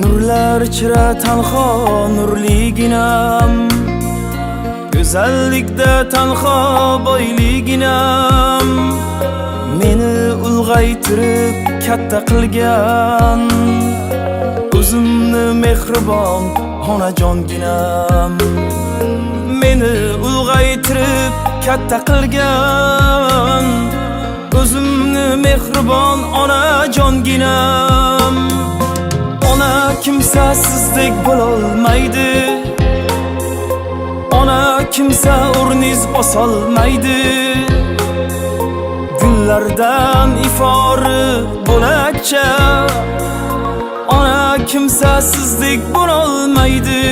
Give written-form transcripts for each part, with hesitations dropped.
Nurlar ichra tanho nurliginam, go'zallikda tanho boyliginam, meni ulg'aytirib katta qilgan, o'zimni mehribon onajonginam. Meni ulg'aytirib katta qilgan, o'zimni mehribon onajonginam. Ona kimsa sizdek bo'lolmaydi, ona kimsa o'rniz bosolmaydi. Gullardan ifori bo'lakcha, ona kimsa sizdek bo'lolmaydi.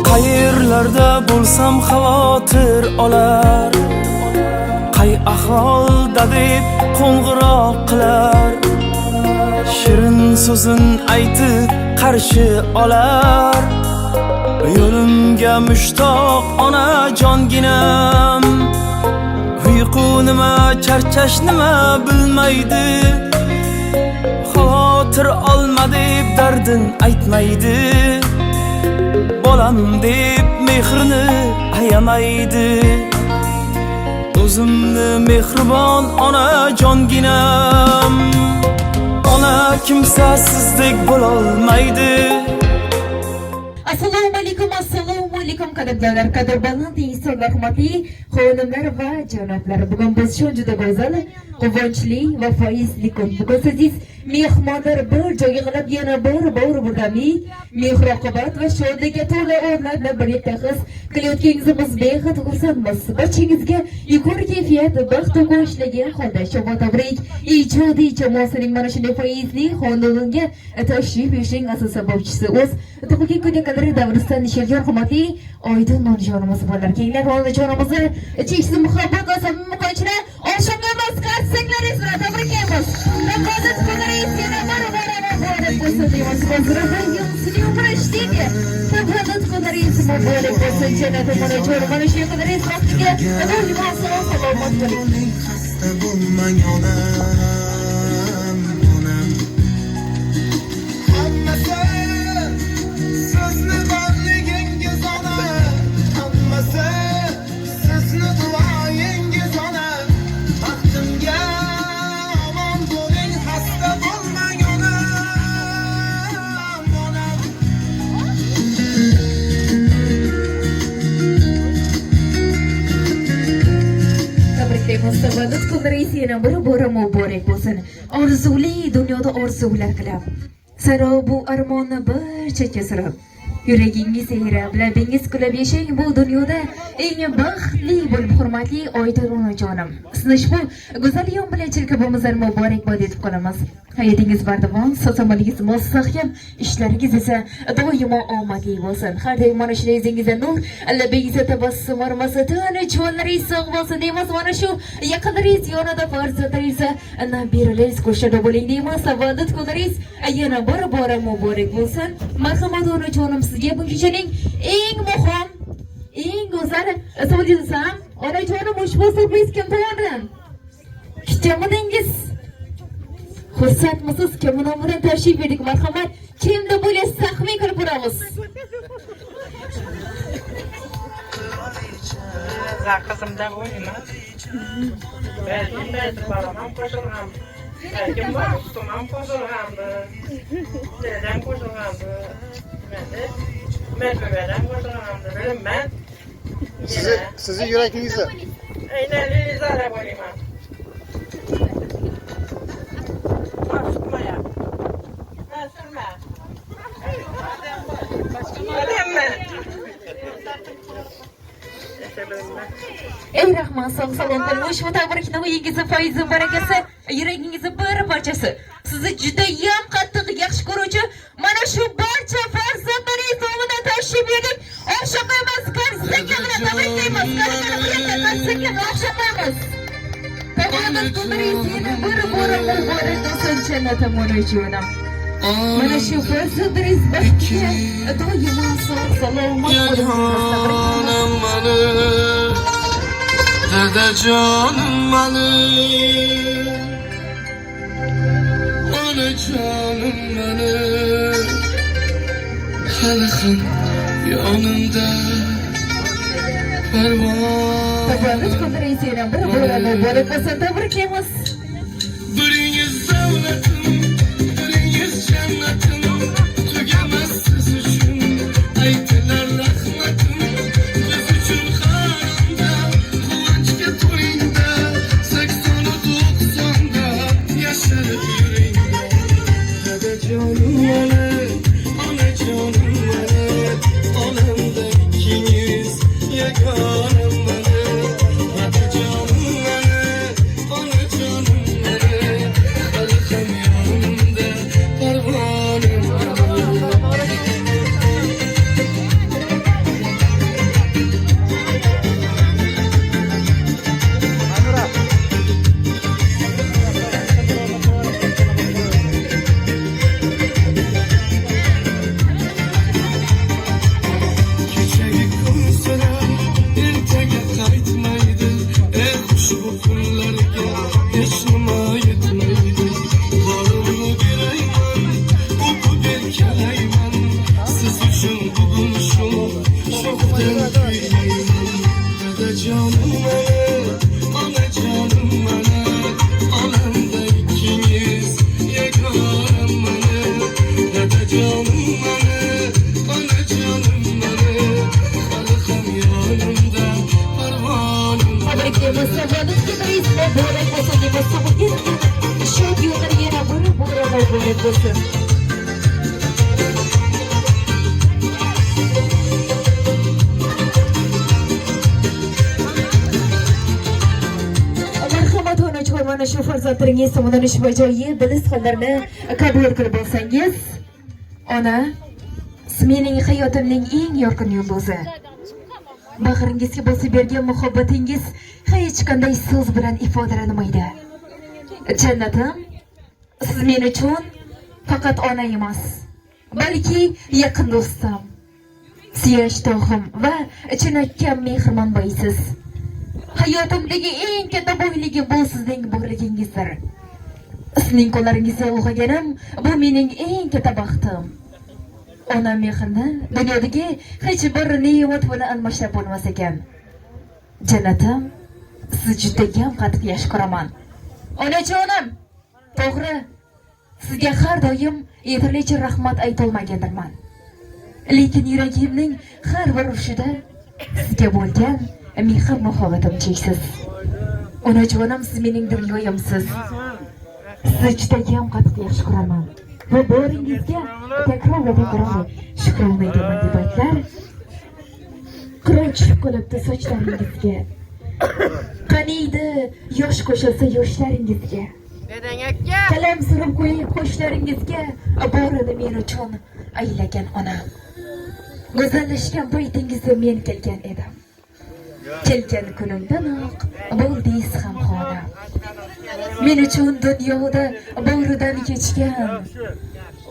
Qayerlarda bo'lsam xavotir olar, qay ahvolda deb qo'ng'iroq qilar, shirin so'zin aytib qarshi olar. Yo'limga mushtoq onajonginam, uyqu nima, charchash nima bilmaydi, xavotir olma deb dardin aytmaydi. Bolam deb mehrini ayamaydi, o'zimni mehribon onajonginam. Ona kimsa sizdek bo'lolmaydi. Assalomu alaykum qadrdonlar, qadrbaland insonlar, hurmatli xonimlar va janoblar. Bugun biz shu juda go'zal, quvonchli va foizli kun. Bugun siz mehmonlar bir joyga qilib yana bir birdamlik, mehr-oqibat va shodlikka to'la o'rnlarda birlikda his qilayotganimiz behad xursandmiz. Barchangizga yuqori kayfiyat, baxt va quvonchli holda shabod tabrik ijodiy jamoasining mana shunday foizli xonadoniga tashrif buyurishning asosiy sababchisi o'z tug'ilgan kunga qadar davrisdan nishaga hurmatli Oydin onajonimiz bo'lar. Keyinlar onajonimizni cheksiz muhabbat va samimiy qanchalik oshxonamiz qarsaklaringiz bilan tabriklaymiz. Nafosat kunlaringiz yana muborak bo'lsin deymiz. Pozdravляем с днем рождения. Nafosat kunlaringiz muborak bo'lsin. Jannat onajon mana shu kunlaringiz baxtiga doimo salomat bo'ling. Xasta bo'lmang onam, onam. Hammasi sizni borligingiz ona, hammasi sizni duoyingiz ona. Baxtimga omon bo'ling, xasta bo'lmang onam, onam. Tabriklaymiz. Tavallud kunlaringiz yana bir muborak bo'lsin. Orzuli dunyoda orzular qilib, sarobu armonni bir chekka surib, yuragingiz yayrab, labingiz kulib yashang bu dunyoda eng baxtli bo'lib, hurmatli Oydin onajonim. Sizni ushbu go'zal yon bilan chilkabimizdan muborakbod etib qolamiz. Hayotingiz bardavom, salomatligingiz mustahkam, ishlaringiz esa doimo omadli bo'lsin. Har doim mana shunday yuzingizda nur, labingizda tabassum ormasatini, jonlaringiz sog' bo'lsin deymiz. Mana shu yaqinlaringiz yonida farzandlaringiz, nabiralaringiz qo'shida bo'ling deymiz. Tavallud kunlaringiz yana bir bora muborak bo'lsin. Marhamat onajonim, sizga bu kechaning eng muhim, eng go'zal so'zim, onajonim, ushbu surpriz kim tomonidan? Kutganmidingiz? Xursandmisiz? Kim nomidan tashrif buyurdik? Marhamat, kimda bo'lasiz? Taxmin qilib ko'ramiz. Qizimda o'ynaman. Balkim balam ham qo'shilgan. Balkim ustim ham qo'shilganmi? Dedam qo'shilganmi? Men dadam qo'shilganmi? Bilmayman. Sizni yuragingizni aynan Lizara bo'laman. Ey rahmat, sog' salomat bo'ling. Ushbu tabrikni uyingiz foizi barakasi, yuragingiz bir parchasi. Sizni juda ham qattiq yaxshi ko'ruvchi mana shu barcha farzandlaringiz nomidan tashrif buyurdik. Oqshomimiz konsertga bilan tabriklaymiz. Qanday oqshomimiz. Tabiat qadriyatini bir-biri muborak bo'lsin jannatim onajonim. Mana shu farzandingiz baxtiga doimo sog' salomat Canım benim, dede canım benim, ana canım benim, halkın yanında pervan. Tabiat qadriyatini bir-biri muborak bo'lsin. Tabriklaymiz. Biriniz devletim, biriniz cennetim, tügemez siz için, aytılar rahmetim, biz için haramda, kıvançka toyunda, 80'u 90'da, yaşarıp yüreğinde. Dede canım benim, ana canım benim, alemde ikiniz, yakanım benim. Dede canım benim, ana canım benim, halkım yanımda, pervanım benim. Keçeyi koysalar, ertege kaytmaydı. Kuş bu kullarga hiç nima yetmaydi. Varımlı bir ayman, uku bir kelayman. Siz üçün bugün şokdan kuyayman. Dede canım benim, ana canım benim, alemde ikiniz, yakanım benim. Dede canım benim, ana canım benim, halkım yanımda, pervanım. Tabriklaymiz. Tabiat qadriyatini muborak bo'lsin deb hisoblaymiz. Shu yo'llar yana bir-biri muborak bo'lsin. Marhamat onajon, mana shu farzandlaringiz tomonidan ushbu ajoyib bilizxonlarni qabul qilib olsangiz. Ona, siz mening hayotimning eng yorqin yulduzi. Bag'ringizga bosib bergan muhabbatingiz hech qanday so'z bilan ifodalanmaydi. Jannatim, siz men uchun faqat ona emas, balki yaqin do'stim, suyanch tog'im va chinakam mehr manbaisiz. Hayotimdagi eng katta boyligim bu sizning borligingizdir. Sizning qo'llaringizda ulg'ayganim bu mening eng katta baxtim. Ona mehrini dunyodagi hech bir ne'mat bilan almashtirib bo'lmas ekan. Jannatim, sizni judayam qattiq yaxshi ko'raman. Onajonim, to'g'ri, sizga har doim yetarlicha rahmat aytolmagandirman. Lekin yuragimning har bir urishida sizga bo'lgan mehr muhabbatim cheksiz. Onajonim, siz mening dunyoyimsiz. Sizni judayam qattiq yaxshi ko'raman. Va boringizga takror va takror shukrolmaydiman deb aytlar. Qiron tushib qolibdi sochlaringizga. Qaniydi yosh qo'shilsa yoshlaringizga. Dedeng aka. Qalam surib qo'yib qoshlaringizga borini men uchun aylagan onam. Go'zallashgan paytingizda men kelgan edim. Kelgan kunimdanoq bo'ldingiz ham xonim. Men uchun dunyoda bo'ridan kechgan,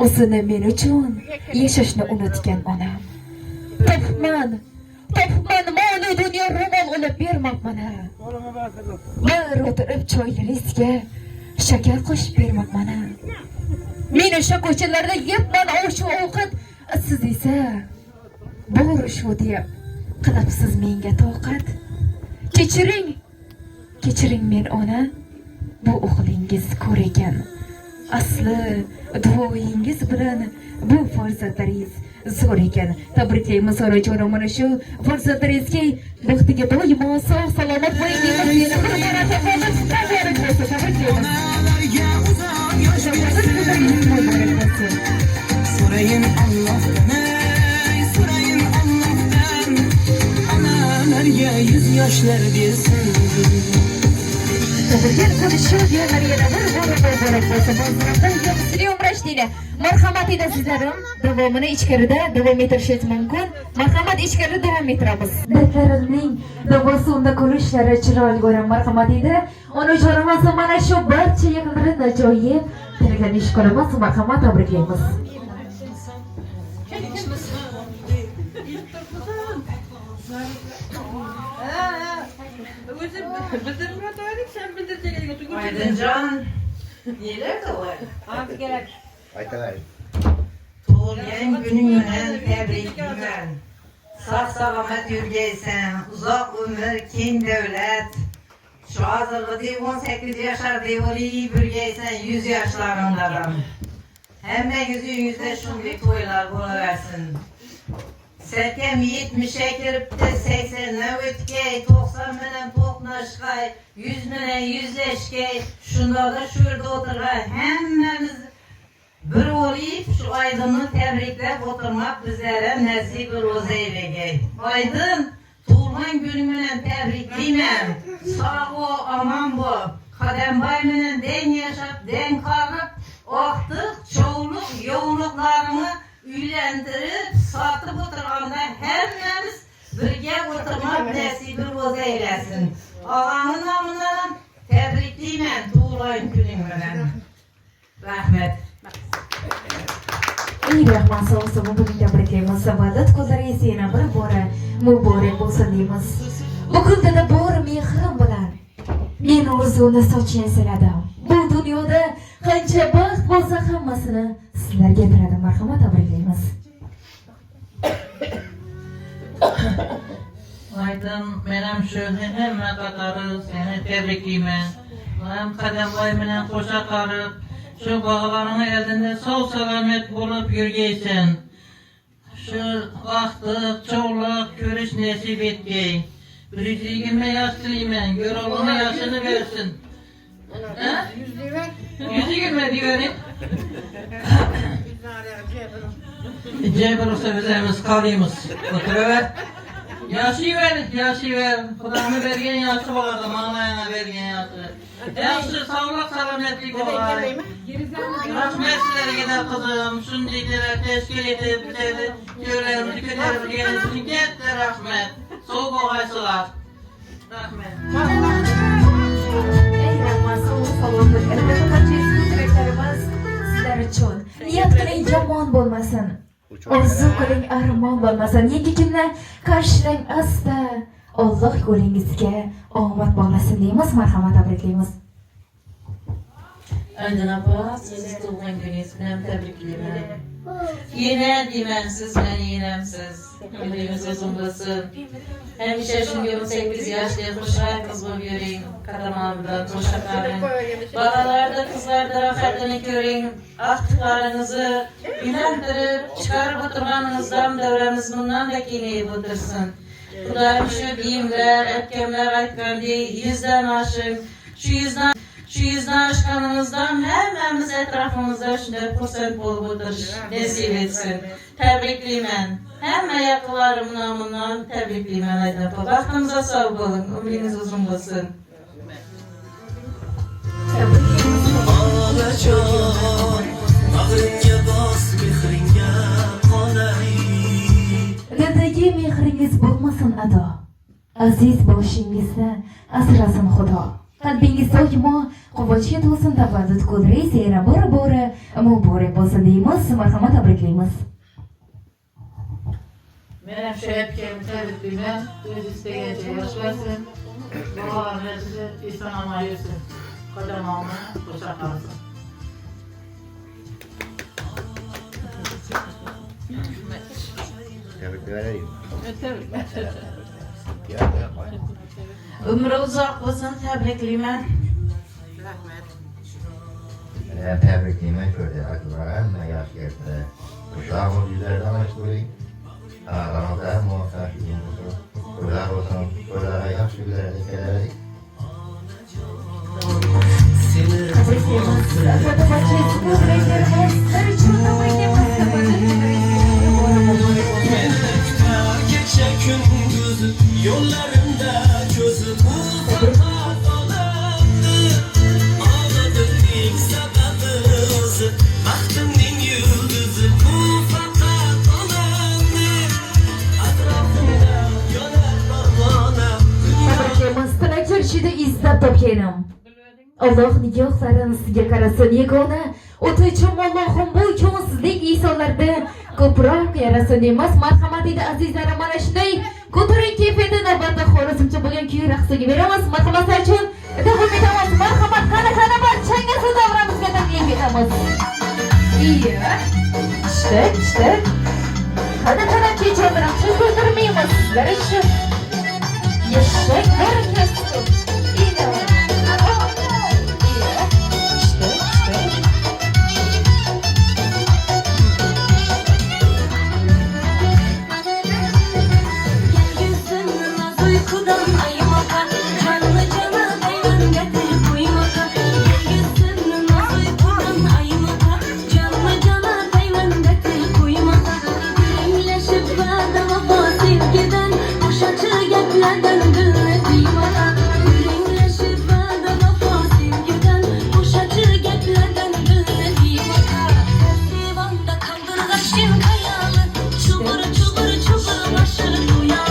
o'zini men uchun yashashni unutgan onam. Topman, mol dunyo ro'mol olib bermabman. Bir o'tirib choylaringizga shakar qo'shib bermabman. Men o'sha ko'chalarda yebman osh ovqat, siz esa bor shu deb qilibsiz menga toqat. Kechiring men ona, bu o'g'lingiz ko'r ekan. Asli duoyingiz bilan bu farzandlaringiz zo'r ekan. Tabriklaymiz onajonim, mana shu farzandlaringizga baxtiga doimo sog' salomat bo'ling deymiz. Yana bir marotaba muborak bo'lsin. Tabriklaymiz. Analarga uzoq yosh so'rayin Allohdan, so'rayin Allohdan, analarga yuz yoshlar bersin. birga konuşup diyenler yana bir bolsa bozduramda yoksulü umraştıyla marhamat eda sizlerim davomini ichkarida davom ettirishingiz mumkin marhamat ichkarida davom ettiramiz dardlarimning davosi unda ko'rishlari chiroyli ko'ran marhamat edi onajonimiz mana shu barcha yig'inlarni ajoyib tilaklarni ish ko'ramiz marhamat tabriklaymiz Aydıncan. Neler de var? Aytalar. Tug'ilgan kuning bilan tabriklayman. Sog' salomat yurgaysan, uzoq umr, keng davlat. Shu hozirgidek 18 yoshar devoriy burgaysan 100 yoshlaringdaram. Hammangiz uyingizda shunday to'ylar bo'laversin. Serkem 70'e kiripti, 80'e o'tkay, 90 bilan to'qnashgay, 100 bilan yuzlashgay, shunda da shu yerda o'tirgan hammamiz bir bo'lib shu Aydinni tabriklab o'tirmoq bizlarga nasib bo'lsayligay. Aydin, tug'ilgan kuning bilan tabriklayman. Sog' bo'l, omon bo'l. Qadamboy bilan deng yashab, deng qolib, oqtiq, cho'vliq, yo'vliqlarini uylantirib, sotib o'tirganda hammamiz birga o'tirmoq nasibi bo'lsaylasin. Og'amning nomidan tabriklayman tug'ilgan kuning bilan. Rahmat. Ey rahmat sağ olsun bugün tabriklaymiz. Sabadat qo'llari esa yana bir bora muborak bo'lsin deymiz. Bu kunda da bor mehrim bilan men orzuni sochgan siladim. Bu dunyoda qancha baxt bo'lsa hammasini sizlarga beradim. Marhamat tabriklaymiz. Aydın, benim şu hamma qatori seni tabriklayman. Ham Qadamboy bilan qo'sha qarib, shu bog'laring oldida sog' salomat bo'lib yurgaysan. Shu vaqtliq, cho'g'liq ko'rish nasib etgay. 120 yosh tilayman, yo'rog'ini yoshini bersin. 120 deyverin. Cebir olsa bizimiz kalıyımız. Oturuver. Yaşayıver. Kudamı vergen yaşı vardı, mağlayana vergen yaşı. Yaşı sağlık salametlik olar. Rahmet sizlere gider kızım. Şundaydılar teşkil edip bize köylerimizi kötürüp gelsin. Gitti rahmet. Soğuk oğaysılar. Rahmet. Ey rahmat sağ olun salomat. Elbette barcha dilaklarimiz sizlar uchun. Niyat qiling yomon bo'lmasin. Orzu qiling armon bo'lmasin. Yangi kunlar qarshilang asta. Alloh yo'lingizga omad bog'lasin deymiz. Marhamat tabriklaymiz. Aydın abla, sizi tug'ilgan kuningiz bilan tabriklayman. Yine deyman, siz bilan yenamsiz. Umringiz uzun bo'lsin. Hamisha shunga 18 yoshli xushroq qiz bo'lib yuring. Qadamlar bilan qo'sha qaring. Bolalarda, qizlarda rohatini ko'ring. Aqtiqlaringizni uylantirib, chiqarib o'tirganingizdan davramiz bundan da kengayib o'tirsin. Xudoyim shu biyimlar, aytganlar aytgandek 100dan oshing. Shu 100dan oshganimizdan hammamiz atrofimizda shunday xursand bo'lib o'tirish nasib etsin. Tabriklayman. Hamma yaqinlarim nomidan tabriklayman Aydin opa. Baxtimiz sog' bo'ling, umringiz uzun bo'lsin. Ağlacan, bağrınga bas, mehringa qolay. Dildagi mehringiz bo'lmasin ado. Aziz boshingizni asrasin Xudo. Qalbingiz doimo quvonchga to'lsin tavallud kunlaringiz yana bir bora muborak bo'lsin deymiz. Marhamat tabriklaymiz. Benim şu hepkemi tabriklayman. O'z istagancha yoshlarsin. Bolalarni sizi eson omon yursin. Qadamomni qo'sha qolsin. Umri uzoq bo'lsin, tabriklayman. Ben tebriklayman şöyle akıllara hamma yaxshi gaplar. Uzoq yuzlarda mashg'uling. Ramazonda muvaffaqiyat bo'lsin. Ular olsun, ularga yaxshi kunlarga kelaylik. Tabriklaymiz. Albatta barcha dilaklarimiz sizlar uchun tabriklaymiz. Gece gündüz yollarında gözüm kapalı. Allah nigohlarini sizga qarasin yagona. O'tuvchim Allohim bu ko'ngilsizlik insonlarda ko'proq yarasin emas. Marhamat edi azizlarim, mana shunday ko'taring kayfiyatda navbatda xohlasimcha bo'lgan kuy raqsiga beramiz. Marhamat uchun davom etamiz. Marhamat qana barchangga siz davramizga taklif etamiz. Iya. İşte. Qana kechirib cho'zdirmaymiz sizlar uchun. Yashak barakasi. Iya. Uykudan ayımaka, canlı cana hayvan getir koymaka. Gelgesin naz uykudan ayımaka, canlı cana hayvan getir koymaka. Gülümleşip badava sevgiden, boşaçı geplerden gülme duymaka. Gülümleşip badava sevgiden, boşaçı geplerden gülme duymaka. Divanda kaldırgaçın kayalı, çukur başı duyalı.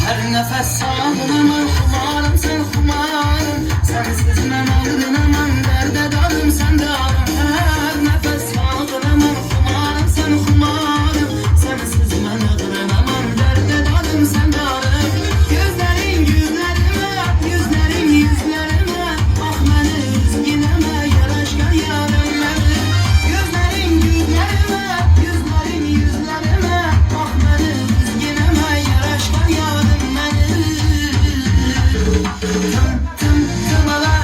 Her nefes sağlığımın kumarım sen kumarım. Sensiz ben aldırmam derde dalım sen dalım. Her nefes sağlığımın kumarım sen kumarım. Sensiz ben aldırmam derde dalım sen dalım. Gözlerin gözlerime, yüzlerin yüzlerime. Ah beni üzgüneme, yaraşkan yarım beni. Gözlerin gözlerime, yüzlerin yüzlerime. Ah beni üzgüneme, yaraşkan yarım beni. Tım tım tımala,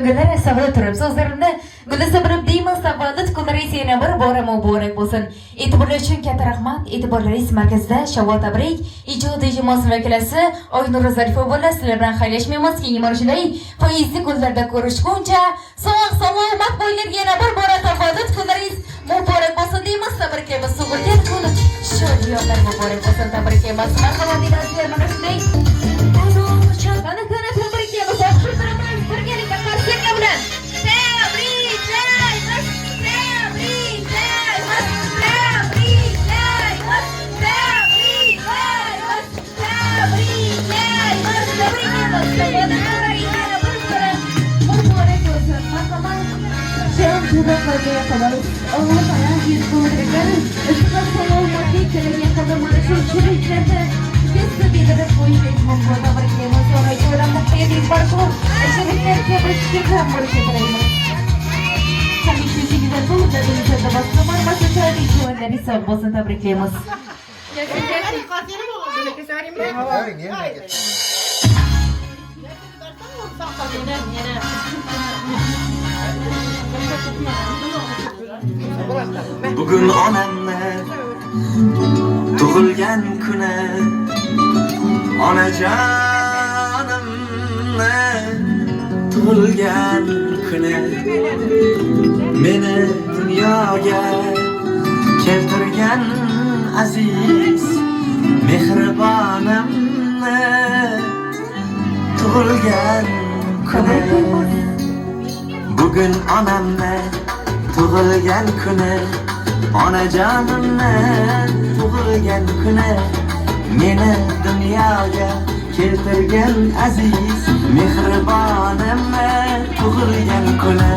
Yangilar savol turib so'zlarimni Gulisa bilib deymiz tavallud kunlari yana bir bora muborak bo'lsin. E'tiborlar uchun katta rahmat. E'tiborlaringiz markazida Shavot Tabrik ijodiy jamoasi vakilasi Oynur Zarifova bilan sizlar bilan xayrlashmaymiz. Keyingi marshday foizli kunlarda ko'rishguncha sog' salomat bo'linglar. Yana bir bora tavallud kunlaringiz muborak bo'lsin deymiz. Tabriklaymiz. Sug'urgan kun shodiyonlar muborak bo'lsin. Tabriklaymiz. Marhamat deymiz. Mana shunday Mana kana tabriklaymiz. Shu tarafdan birgalikda qarsaklar bilan tabriklaymiz. Tabriklaymiz. Bugun onamni tug'ilgan kuni onajonimni tug'ilgan kuni meni dunyoga keltirgan aziz mehribonimni tug'ilgan kuni bugun onamni tug'ilgan kuni onajonimni tug'ilgan kuni meni dunyoga keltirgan aziz mehribonimni tug'ilgan kuni